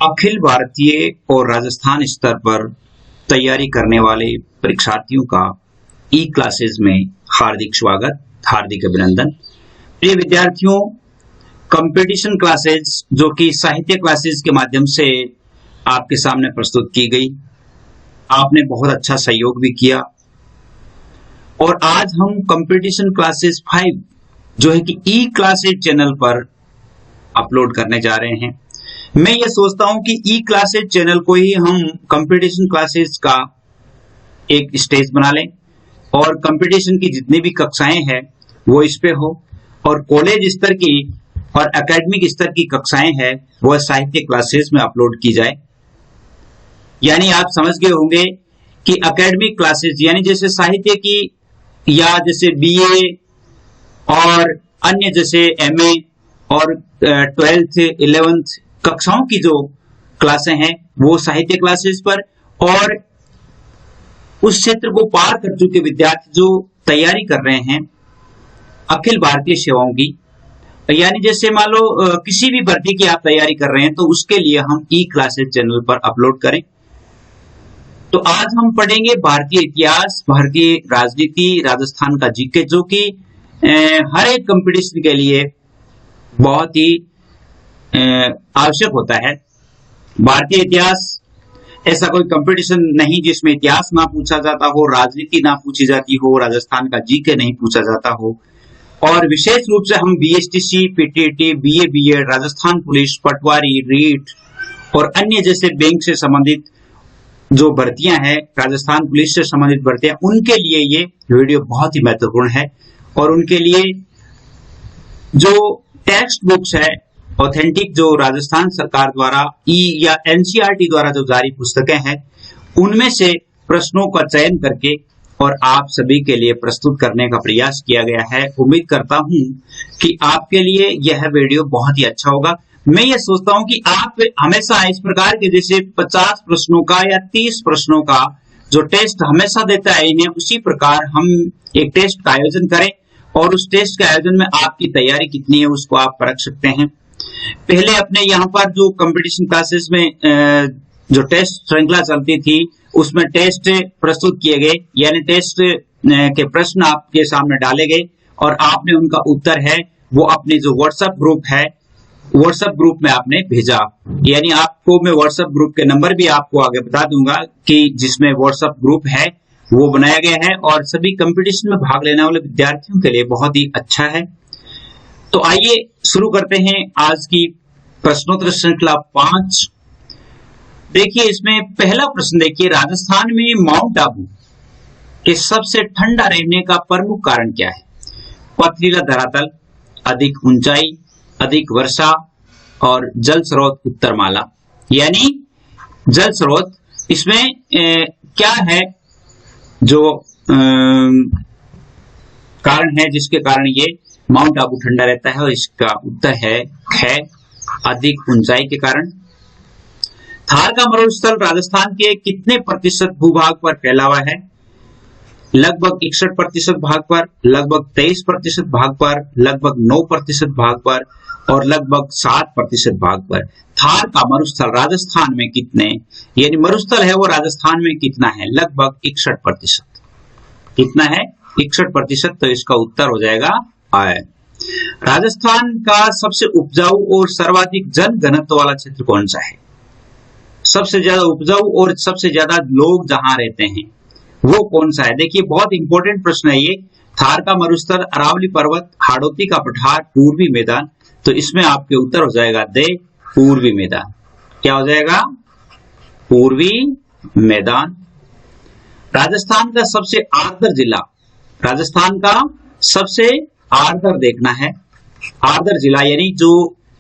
अखिल भारतीय और राजस्थान स्तर पर तैयारी करने वाले परीक्षार्थियों का ई क्लासेस में हार्दिक स्वागत, हार्दिक अभिनंदन। प्रिय विद्यार्थियों, कंपटीशन क्लासेस जो कि साहित्य क्लासेस के माध्यम से आपके सामने प्रस्तुत की गई, आपने बहुत अच्छा सहयोग भी किया। और आज हम कंपटीशन क्लासेस 5 जो है कि ई क्लासेस चैनल पर अपलोड करने जा रहे हैं। मैं ये सोचता हूं कि ई क्लासेस चैनल को ही हम कंपटीशन क्लासेस का एक स्टेज बना लें और कंपटीशन की जितनी भी कक्षाएं हैं वो इस पे हो, और कॉलेज स्तर की और एकेडमिक स्तर की कक्षाएं हैं वो साहित्य क्लासेस में अपलोड की जाए। यानी आप समझ गए होंगे कि एकेडमिक क्लासेस यानी जैसे साहित्य की या जैसे बीए और अन्य जैसे एमए और 12th 11th कक्षाओं की जो क्लासें हैं वो साहित्य क्लासेस पर, और उस क्षेत्र को पार कर चुके विद्यार्थी जो तैयारी कर रहे हैं अखिल भारतीय सेवाओं की, यानी जैसे मान लो किसी भी भर्ती की आप तैयारी कर रहे हैं तो उसके लिए हम ई क्लासेस चैनल पर अपलोड करें। तो आज हम पढ़ेंगे भारतीय इतिहास, भारतीय राजनीति, राजस्थान का जीके, जो कि हर एक कंपटीशन के लिए बहुत ही आवश्यक होता है। भारतीय इतिहास ऐसा कोई कंपटीशन नहीं जिसमें इतिहास ना पूछा जाता हो, राजनीति ना पूछी जाती हो, राजस्थान का जीके नहीं पूछा जाता हो। और विशेष रूप से हम BSTC, PTT, BA, BEd, Rajasthan police, पटवारी, रीट और अन्य जैसे बैंक से संबंधित जो भर्तियां हैं, राजस्थान पुलिस से संबंधित भर्तियां, उनके लिए ये वीडियो बहुत ही महत्वपूर्ण है। और उनके लिए जो टेक्स्ट बुक्स है ऑथेंटिक, जो राजस्थान सरकार द्वारा ई या एनसीईआरटी द्वारा जो जारी पुस्तकें हैं, उनमें से प्रश्नों का चयन करके और आप सभी के लिए प्रस्तुत करने का प्रयास किया गया है। उम्मीद करता हूं कि आपके लिए यह वीडियो बहुत ही अच्छा होगा। मैं ये सोचता हूं कि आप हमेशा इस प्रकार के जैसे 50 प्रश्नों का या 30 प्रश्नों का जो टेस्ट हमेशा देता है इन्हें, उसी प्रकार हम एक टेस्ट का आयोजन करें और उस टेस्ट के आयोजन में आपकी तैयारी कितनी है उसको आप परख सकते हैं। पहले अपने यहाँ पर जो कंपटीशन क्लासेस में जो टेस्ट श्रृंखला चलती थी उसमें टेस्ट प्रस्तुत किए गए, यानी टेस्ट के प्रश्न आपके सामने डाले गए और आपने उनका उत्तर है वो अपने जो व्हाट्सएप ग्रुप है, व्हाट्सएप ग्रुप में आपने भेजा। यानी आपको मैं व्हाट्सएप ग्रुप के नंबर भी आपको आगे बता दूंगा कि जिसमें व्हाट्सएप ग्रुप है वो बनाया गया है और सभी कंपटीशन में भाग लेने वाले विद्यार्थियों के लिए बहुत ही अच्छा है। तो आइए शुरू करते हैं आज की प्रश्नोत्तर श्रृंखला 5। देखिए इसमें पहला प्रश्न देखिए, राजस्थान में माउंट आबू के सबसे ठंडा रहने का प्रमुख कारण क्या है? पथरीला धरातल, अधिक ऊंचाई, अधिक वर्षा और जल स्रोत उत्तरमाला। यानी जल स्रोत इसमें क्या है जो कारण है जिसके कारण ये माउंट आबू ठंडा रहता है, और इसका उत्तर है अधिक ऊंचाई के कारण। थार का मरुस्थल राजस्थान के कितने प्रतिशत भूभाग पर फैला हुआ है? लगभग 61% भाग पर, लगभग 23% भाग पर, लगभग 9% भाग पर और लगभग 7% भाग पर। थार का मरुस्थल राजस्थान में कितने, यानी मरुस्थल है वो राजस्थान में कितना है? लगभग 61%। कितना है? 61%। तो इसका उत्तर हो जाएगा आय। राजस्थान का सबसे उपजाऊ और सर्वाधिक जन घनत्व वाला क्षेत्र कौन सा है? सबसे ज्यादा उपजाऊ और सबसे ज्यादा लोग जहां रहते हैं वो कौन सा है? देखिए बहुत इंपॉर्टेंट प्रश्न है ये। थार का मरुस्थल, अरावली पर्वत, हाड़ौती का पठार, पूर्वी मैदान। तो इसमें आपके उत्तर हो जाएगा दे पूर्वी मैदान। क्या हो जाएगा? पूर्वी मैदान। राजस्थान का सबसे आर्द्र जिला, राजस्थान का सबसे आर्द्र देखना है, आर्द्र जिला यानी जो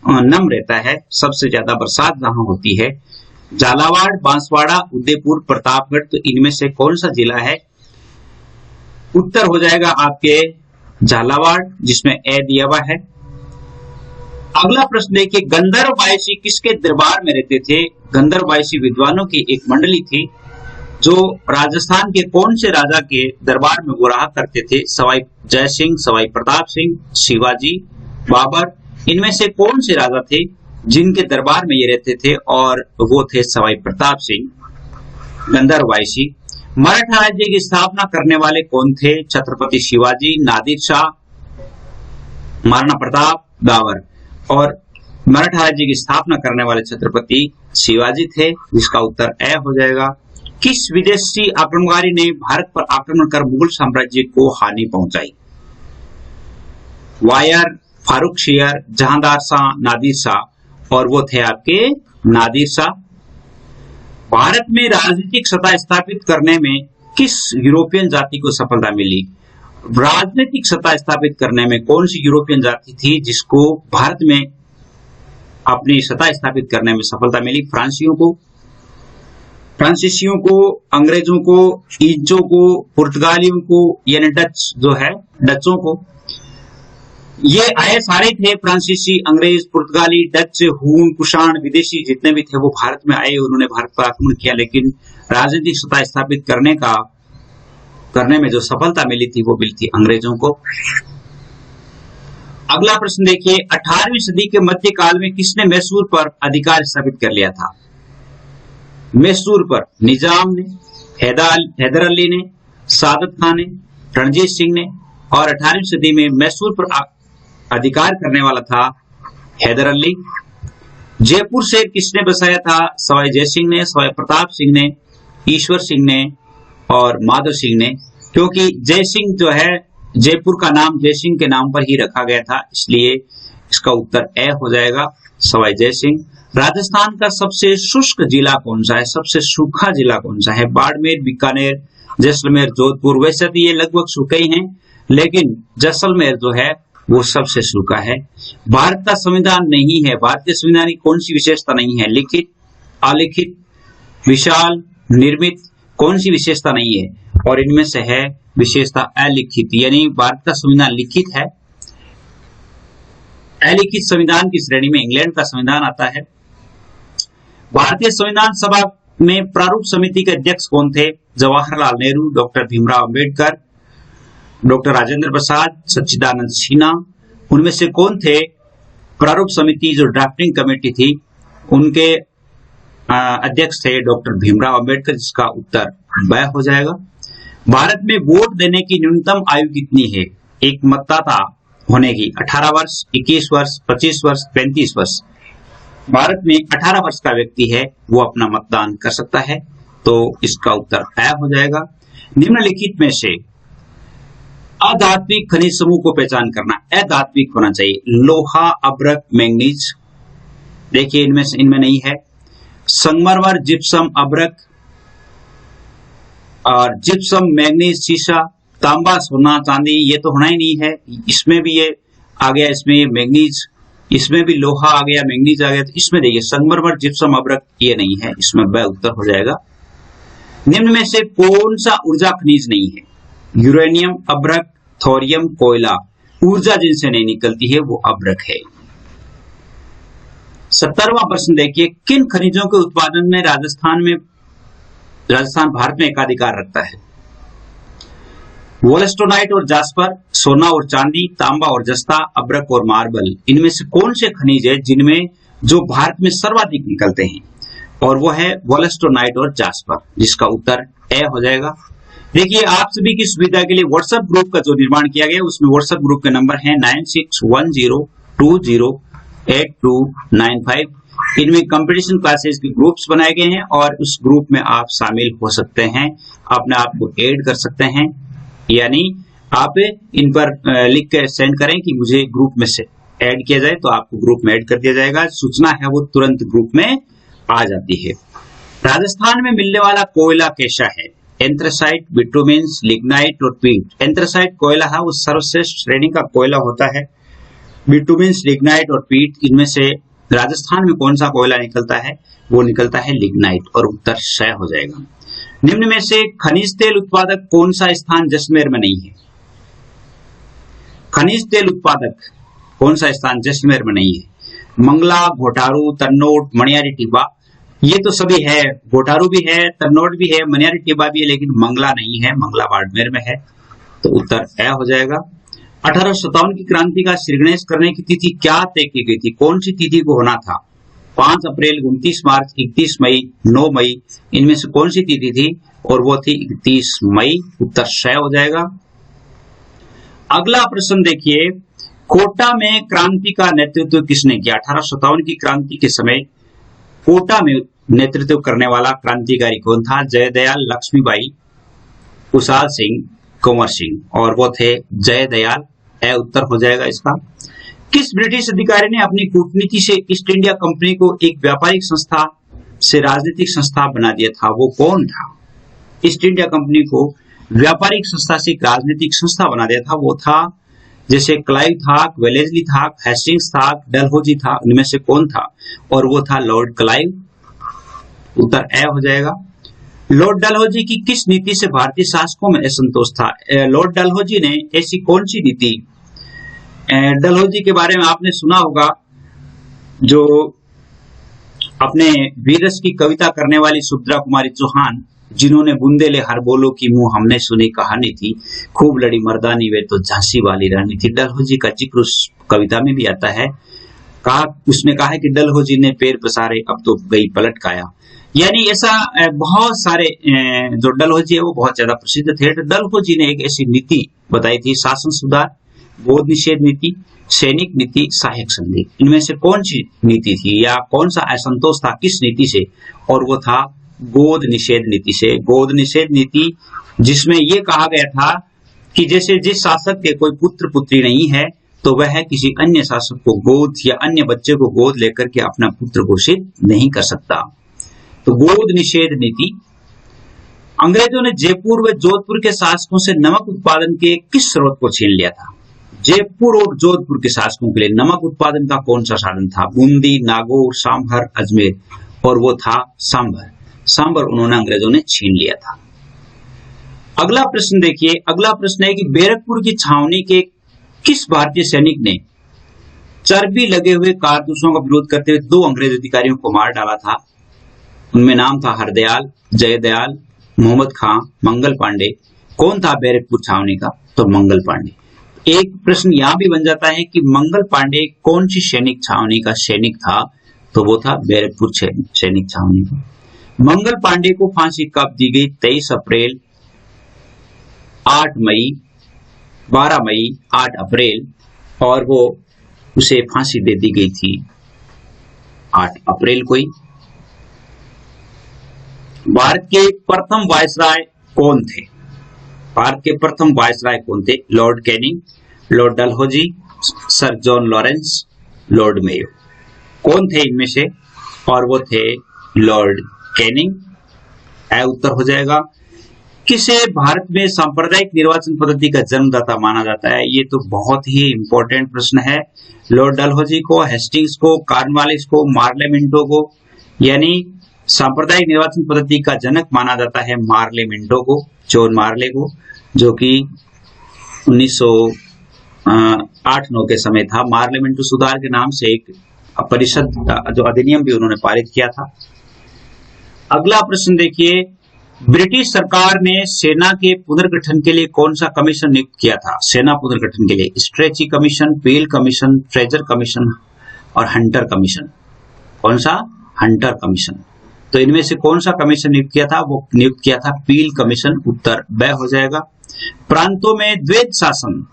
नम रहता है, सबसे ज्यादा बरसात जहां होती है, झालावाड़, बांसवाड़ा, उदयपुर, प्रतापगढ़। तो इनमें से कौन सा जिला है? उत्तर हो जाएगा आपके झालावाड़, जिसमें ए दिया हुआ है। अगला प्रश्न देखिए, गंधर्व वायसी किसके दरबार में रहते थे? गंधर्व वायसी विद्वानों की एक मंडली थी जो राजस्थान के कौन से राजा के दरबार में वो रहा करते थे? सवाई जय सिंह, सवाई प्रताप सिंह, शिवाजी, बाबर। इनमें से कौन से राजा थे जिनके दरबार में ये रहते थे, और वो थे सवाई प्रताप सिंह गंधर्ववासी। मराठा राज्य की स्थापना करने वाले कौन थे? छत्रपति शिवाजी, नादिर शाह, महाराणा प्रताप, बाबर। और मराठा राज्य की स्थापना करने वाले छत्रपति शिवाजी थे, जिसका उत्तर ए हो जाएगा। किस विदेशी आक्रमणकारी ने भारत पर आक्रमण कर मुगल साम्राज्य को हानि पहुंचाई? वायर, फारूक शेर, जहांदार शाह, नादिर शाह, और वो थे आपके नादिर शाह। भारत में राजनीतिक सत्ता स्थापित करने में किस यूरोपियन जाति को सफलता मिली? राजनीतिक सत्ता स्थापित करने में कौन सी यूरोपियन जाति थी जिसको भारत में अपनी सत्ता स्थापित करने में सफलता मिली? फ्रांसीसियों को, अंग्रेजों को, इंचों को, पुर्तगालियों को, यानी डच जो है, डचों को। ये आए सारे थे, फ्रांसीसी, अंग्रेज, पुर्तगाली, डच, हून, कुषाण, विदेशी जितने भी थे वो भारत में आए, उन्होंने भारत पर आक्रमण किया, लेकिन राजनीतिक सत्ता स्थापित करने में जो सफलता मिली थी वो मिली थी अंग्रेजों को। अगला प्रश्न देखिए, 18वीं सदी के मध्यकाल में किसने मैसूर पर अधिकार स्थापित कर लिया था? मैसूर पर निजाम ने, हैदर अली ने, सादत खान ने, रणजीत सिंह ने, और 18वीं सदी में मैसूर पर अधिकार करने वाला था हैदर अली। जयपुर शहर किसने बसाया था? सवाई जय सिंह ने, सवाई प्रताप सिंह ने, ईश्वर सिंह ने और माधव सिंह ने। क्योंकि जय सिंह जो है, जयपुर का नाम जय सिंह के नाम पर ही रखा गया था, इसलिए इसका उत्तर ए हो जाएगा, सवाई जय सिंह। राजस्थान का सबसे शुष्क जिला कौन सा है? सबसे सूखा जिला कौन सा है? बाड़मेर, बीकानेर, जैसलमेर, जोधपुर। वैसे तो ये लगभग सूखे ही हैं, लेकिन जैसलमेर जो है वो सबसे सूखा है। भारत का संविधान नहीं है, भारतीय संविधान की कौन सी विशेषता नहीं है? लिखित, अलिखित, विशाल, निर्मित, कौन सी विशेषता नहीं है? और इनमें से है विशेषता अलिखित, यानी भारत का संविधान लिखित है। अलिखित संविधान की श्रेणी में इंग्लैंड का संविधान आता है। भारतीय संविधान सभा में प्रारूप समिति के अध्यक्ष कौन थे? जवाहरलाल नेहरू, डॉक्टर भीमराव अंबेडकर, डॉक्टर राजेंद्र प्रसाद, सच्चिदानंद सिन्हा। उनमें से कौन थे? प्रारूप समिति जो ड्राफ्टिंग कमेटी थी उनके अध्यक्ष थे डॉक्टर भीमराव अंबेडकर, जिसका उत्तर ब हो जाएगा। भारत में वोट देने की न्यूनतम आयु कितनी है? एक मतदाता होने की 18 वर्ष, 21 वर्ष, 25 वर्ष, 35 वर्ष। भारत में 18 वर्ष का व्यक्ति है वो अपना मतदान कर सकता है, तो इसका उत्तर अ हो जाएगा। निम्नलिखित में से अधात्विक खनिज समूह को पहचान करना। अधात्विक होना चाहिए, लोहा, अब्रक, मैंगनीज। देखिए इनमें नहीं है। संगमरमर, जिप्सम, अब्रक और जिप्सम, मैंगनीज, सीसा, तांबा, सोना, चांदी, ये तो होना ही नहीं है। इसमें भी ये आ गया, इसमें ये मैंगनीज, इसमें भी लोहा आ गया, मैंगनीज आ गया, तो इसमें देखिए संगमरमर, जिप्सम, अब्रक ये नहीं है, इसमें ब उत्तर हो जाएगा। निम्न में से कौन सा ऊर्जा खनिज नहीं है? यूरेनियम, अब्रक, थोरियम, कोयला। ऊर्जा जिनसे नहीं निकलती है वो अब्रक है। 70वां प्रश्न देखिए, किन खनिजों के उत्पादन में राजस्थान भारत में एकाधिकार रखता है? वोलेस्टोनाइट और जास्पर, सोना और चांदी, तांबा और जस्ता, अब्रक और मार्बल। इनमें से कौन से खनिज है जिनमें जो भारत में सर्वाधिक निकलते हैं? और वो है वोलेस्टोनाइट और जास्पर, जिसका उत्तर ए हो जाएगा। देखिए आप सभी की सुविधा के लिए व्हाट्सएप ग्रुप का जो निर्माण किया गया, उसमें व्हाट्सएप ग्रुप के नंबर है 9610208295। इनमें कंपटीशन क्लासेस के ग्रुप्स बनाए गए हैं और उस ग्रुप में आप शामिल हो सकते हैं, अपने आप को ऐड कर सकते हैं। यानी आप इन पर लिख कर सेंड करें कि मुझे ग्रुप में से ऐड किया जाए, तो आपको ग्रुप में ऐड कर दिया जाएगा। सूचना है वो तुरंत ग्रुप में आ जाती है। राजस्थान में मिलने वाला कोयला कैसा है? एंथ्रेसाइट, बिटुमेन्स, लिग्नाइट और पीट। एंथ्रेसाइट कोयला है वो सर्वश्रेष्ठ श्रेणी का कोयला होता है। बिटुमेन्स, लिग्नाइट और पीट, इनमें से राजस्थान में कौन सा कोयला निकलता है? वो निकलता है लिग्नाइट, और उत्तर श हो जाएगा। निम्न में से खनिज तेल उत्पादक कौन सा स्थान जैसलमेर में नहीं है? खनिज तेल उत्पादक कौन सा स्थान जैसलमेर में नहीं है? मंगला, घोटारू, तन्नोट, मणियारी टिब्बा। ये तो सभी है, घोटारू भी है, तन्नोट भी है, मणियारी टिब्बा भी है, लेकिन मंगला नहीं है। मंगला बाड़मेर में है, तो उत्तर ए हो जाएगा। 1857 की क्रांति का श्रीगणेश करने की तिथि क्या तय की गई थी? कौन सी तिथि को होना था? 5 अप्रैल, 29 मार्च, 31 मई, 9 मई, इनमें से कौन सी तिथि थी? और वो थी 31 मई। उत्तर श हो जाएगा। अगला प्रश्न देखिए, कोटा में क्रांति का नेतृत्व किसने किया? 1857 की क्रांति के समय कोटा में नेतृत्व करने वाला क्रांतिकारी कौन था? जयदयाल, लक्ष्मीबाई, कुशाल सिंह, कुंवर सिंह, और वो थे जयदयाल। ए उत्तर हो जाएगा इसका। किस ब्रिटिश अधिकारी ने अपनी कूटनीति से ईस्ट इंडिया कंपनी को एक व्यापारिक संस्था से राजनीतिक संस्था बना दिया था? वो कौन था? ईस्ट इंडिया कंपनी को व्यापारिक संस्था से राजनीतिक संस्था बना दिया था, वो था, जैसे क्लाइव था, वेलेस्ली था, हेस्टिंग्स था, डलहौजी था, उनमें से कौन था? और वो था लॉर्ड क्लाइव। उत्तर ए हो जाएगा। लॉर्ड डलहौजी की किस नीति से भारतीय शासकों में असंतोष था? लॉर्ड डलहौजी ने ऐसी कौन सी नीति, डलहौजी के बारे में आपने सुना होगा, जो अपने वीरस की कविता करने वाली सुभद्रा कुमारी चौहान, जिन्होंने बुंदेले हर बोलो की मुंह हमने सुनी कहानी थी, खूब लड़ी मर्दानी वे तो झांसी वाली रानी थी। डलहौजी का जिक्र उस कविता में भी आता है। उसने कहा है कि डलहौजी ने पैर पसारे अब तो गई पलट काया। यानी ऐसा बहुत सारे जो डलहौजी है वो बहुत ज्यादा प्रसिद्ध थे। डलहौजी ने एक ऐसी नीति बताई थी, शासन सुधार, गोद निषेध नीति, सैनिक नीति, सहायक संधि। इनमें से कौन सी नीति थी या कौन सा असंतोष था किस नीति से? और वो था गोद निषेध नीति से। गोद निषेध नीति जिसमें ये कहा गया था कि जैसे जिस शासक के कोई पुत्र पुत्री नहीं है तो वह किसी अन्य शासक को गोद या अन्य बच्चे को गोद लेकर के अपना पुत्र घोषित नहीं कर सकता। तो गोद निषेध नीति। अंग्रेजों ने जयपुर व जोधपुर के शासकों से नमक उत्पादन के किस स्रोत को छीन लिया था? जयपुर और जोधपुर के शासकों के लिए नमक उत्पादन का कौन सा साधन था? बूंदी, नागौर, सांभर, अजमेर, और वो था सांभर। सांभर उन्होंने अंग्रेजों ने छीन लिया था। अगला प्रश्न देखिए, अगला प्रश्न है कि बैरकपुर की छावनी के किस भारतीय सैनिक ने चर्बी लगे हुए कारतूसों का विरोध करते हुए 2 अंग्रेज अधिकारियों को मार डाला था? उनमें नाम था हरदयाल, जयदयाल, मोहम्मद खां, मंगल पांडे। कौन था बैरकपुर छावनी का? तो मंगल पांडे। एक प्रश्न यहां भी बन जाता है कि मंगल पांडे कौन सी सैनिक छावनी का सैनिक था? तो वो था बैरकपुर सैनिक छावनी का। मंगल पांडे को फांसी कब दी गई? 23 अप्रैल, 8 मई, 12 मई, 8 अप्रैल, और वो उसे फांसी दे दी गई थी 8 अप्रैल को ही। भारत के प्रथम वायसराय कौन थे? भारत के प्रथम वायसराय कौन थे? Lord Canning, Lord Dalhousie, sir John Lawrence, Lord Mayo. कौन थे इनमें से? और वो थे लॉर्ड कैनिंग। उत्तर हो जाएगा। किसे भारत में सांप्रदायिक निर्वाचन पद्धति का जन्मदाता माना जाता है? ये तो बहुत ही इंपॉर्टेंट प्रश्न है। लॉर्ड डलहौजी को, हेस्टिंग्स को, कॉर्नवालिस को, मार्ले मिंटो को। यानी सांप्रदायिक निर्वाचन पद्धति का जनक माना जाता है मार्ले मिंटो को, जॉन मार्ले को, जो कि 1908-9 के समय था। मार्ले मिंटो सुधार के नाम से एक परिषद जो अधिनियम भी उन्होंने पारित किया था। अगला प्रश्न देखिए, ब्रिटिश सरकार ने सेना के पुनर्गठन के लिए कौन सा कमीशन नियुक्त किया था? सेना पुनर्गठन के लिए स्ट्रेची कमीशन, पील कमीशन, फ्रेजर कमीशन और हंटर कमीशन। कौन सा? Hunter commission. तो इनमें से कौन सा कमीशन नियुक्त किया था? वो नियुक्त किया था पील कमीशन। उत्तर ब हो जाएगा। प्रांतों में द्वैध शासन,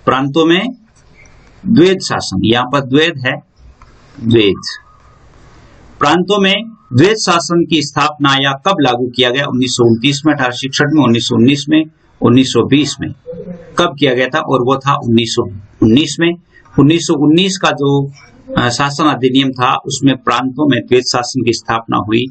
प्रांतों में द्वैध शासन, यहां पर द्वैध है, द्वैध। प्रांतों में द्वैध शासन की स्थापना या कब लागू किया गया? 1929 में, 1866 में, 1919 में, 1920 में। कब किया गया था? और वो था 1919 में। 1919 का जो शासन अधिनियम था उसमें प्रांतों में द्वैध शासन की स्थापना हुई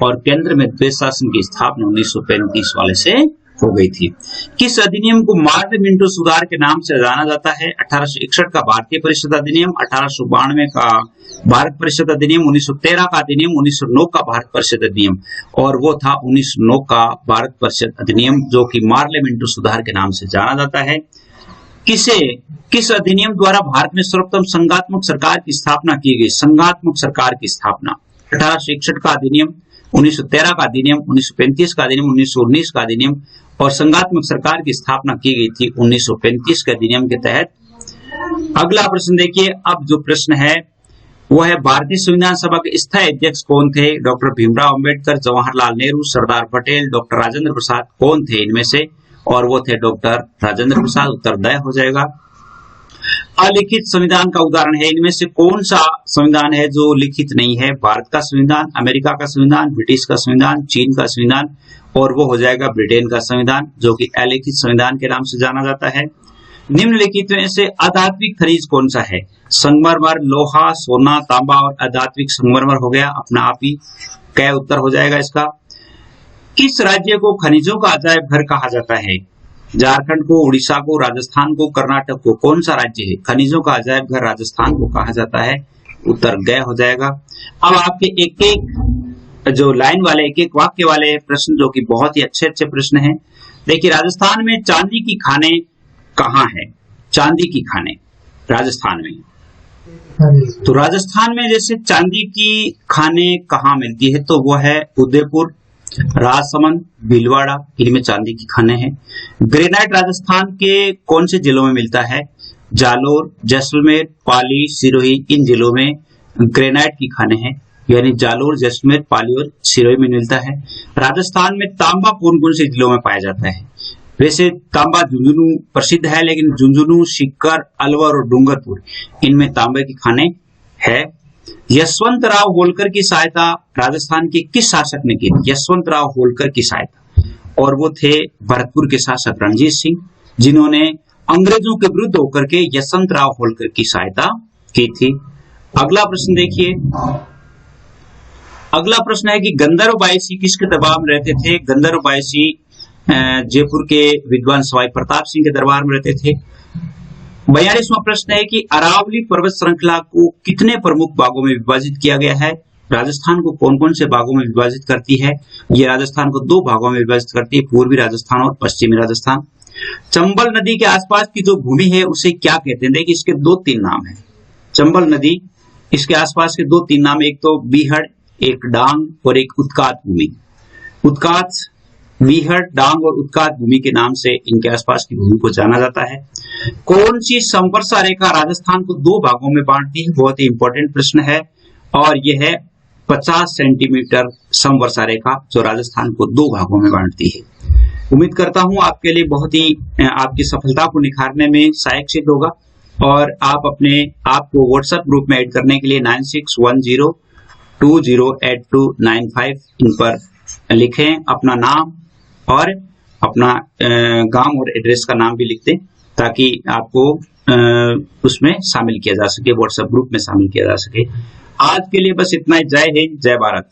और केंद्र में द्वैध शासन की स्थापना 1935 वाले से हो गई थी। किस अधिनियम को मार्ले मिंटो सुधार के नाम से जाना जाता है? 1861 का भारतीय परिषद अधिनियम, 1892 का भारत परिषद अधिनियम, 1913 का अधिनियम, 1909 का भारत परिषद अधिनियम, और वो था 1909 का भारत परिषद अधिनियम, जो कि मार्ले मिंटो सुधार के नाम से जाना जाता है। किस अधिनियम द्वारा भारत में सर्वप्रथम संघात्मक सरकार की स्थापना की गई? संघात्मक सरकार की स्थापना 1861 का अधिनियम, 1913 का अधिनियम, 1935 का अधिनियम, 1919 का अधिनियम, और संघात्मक सरकार की स्थापना की गई थी 1935 के अधिनियम के तहत। अगला प्रश्न देखिए, अब जो प्रश्न है वो है भारतीय संविधान सभा के स्थायी अध्यक्ष कौन थे? Doctor Bhimrao Ambedkar, Jawaharlal Nehru, Sardar Patel, doctor Rajendra Prasad. कौन थे इनमें से? और वो थे डॉक्टर राजेंद्र प्रसाद। उत्तरदाय हो जाएगा। अलिखित संविधान का उदाहरण है, इनमें से कौन सा संविधान है जो लिखित नहीं है? भारत का संविधान, अमेरिका का संविधान, ब्रिटिश का संविधान, चीन का संविधान, और वो हो जाएगा ब्रिटेन का संविधान, जो कि अलिखित संविधान के नाम से जाना जाता है। निम्नलिखित में से अधात्विक खनिज कौन सा है? संगमरमर, लोहा, सोना, तांबा और अधात्विक संगमरमर हो गया अपना आप ही। क्या उत्तर हो जाएगा इसका? किस राज्य को खनिजों का अजायब घर कहा जाता है? झारखंड को, उड़ीसा को, राजस्थान को, कर्नाटक को। कौन सा राज्य है? खनिजों का अजायब घर राजस्थान को कहा जाता है। उत्तर गय हो जाएगा। अब आपके एक एक जो लाइन वाले, एक एक वाक्य वाले प्रश्न, जो कि बहुत ही अच्छे अच्छे प्रश्न हैं। देखिए, राजस्थान में चांदी की खाने कहाँ है? चांदी की खाने राजस्थान में, तो राजस्थान में जैसे चांदी की खाने कहाँ मिलती है, तो वो है उदयपुर, राजसमंद, भीलवाड़ा, इनमें चांदी की खाने हैं। ग्रेनाइट राजस्थान के कौन से जिलों में मिलता है? जालोर, जैसलमेर, पाली, सिरोही, इन जिलों में ग्रेनाइट की खाने हैं, यानी जालोर, जैसलमेर, पाली और सिरोही में मिलता है। राजस्थान में तांबा कौन कौन से जिलों में पाया जाता है? वैसे तांबा झुंझुनू प्रसिद्ध है, लेकिन झुंझुनू, सीकर, अलवर और डूंगरपुर, इनमें तांबे की खाने है। यशवंतराव होलकर की सहायता राजस्थान के किस शासक ने की? यशवंतराव होलकर की सहायता, और वो थे भरतपुर के शासक रणजीत सिंह, जिन्होंने अंग्रेजों के विरुद्ध होकर के यशवंतराव होलकर की सहायता की थी। अगला प्रश्न देखिए। अगला प्रश्न है कि गंधर्व बायसी किसके दरबार में रहते थे? गंधर्व बायसी जयपुर के विद्वान सवाई प्रताप सिंह के दरबार में रहते थे। 42वां प्रश्न है कि अरावली पर्वत श्रृंखला को कितने प्रमुख भागों में विभाजित किया गया है? राजस्थान को कौन कौन से भागों में विभाजित करती है? ये राजस्थान को दो भागों में विभाजित करती है, पूर्वी राजस्थान और पश्चिमी राजस्थान। चंबल नदी के आसपास की जो भूमि है उसे क्या कहते हैं? देखिए, इसके दो तीन नाम है। चंबल नदी, इसके आसपास के दो तीन नाम, एक तो बीहड़, एक डांग और एक उत्कात भूमि। उत्कात, बीहड़, डांग और उत्कात भूमि के नाम से इनके आसपास की भूमि को जाना जाता है। कौन सी समवर्षा रेखा राजस्थान को दो भागों में बांटती है? बहुत ही इंपॉर्टेंट प्रश्न है, और यह है 50 सेंटीमीटर समवर्षा रेखा, जो राजस्थान को दो भागों में बांटती है। उम्मीद करता हूं आपके लिए बहुत ही आपकी सफलता को निखारने में सहायक सिद्ध होगा, और आप अपने आप को व्हाट्सएप ग्रुप में ऐड करने के लिए 9610208295 इन पर लिखें अपना नाम और अपना गांव और एड्रेस का नाम भी लिख दें, ताकि आपको उसमें शामिल किया जा सके, व्हाट्सएप ग्रुप में शामिल किया जा सके। आज के लिए बस इतना ही। जय हिंद, जय भारत।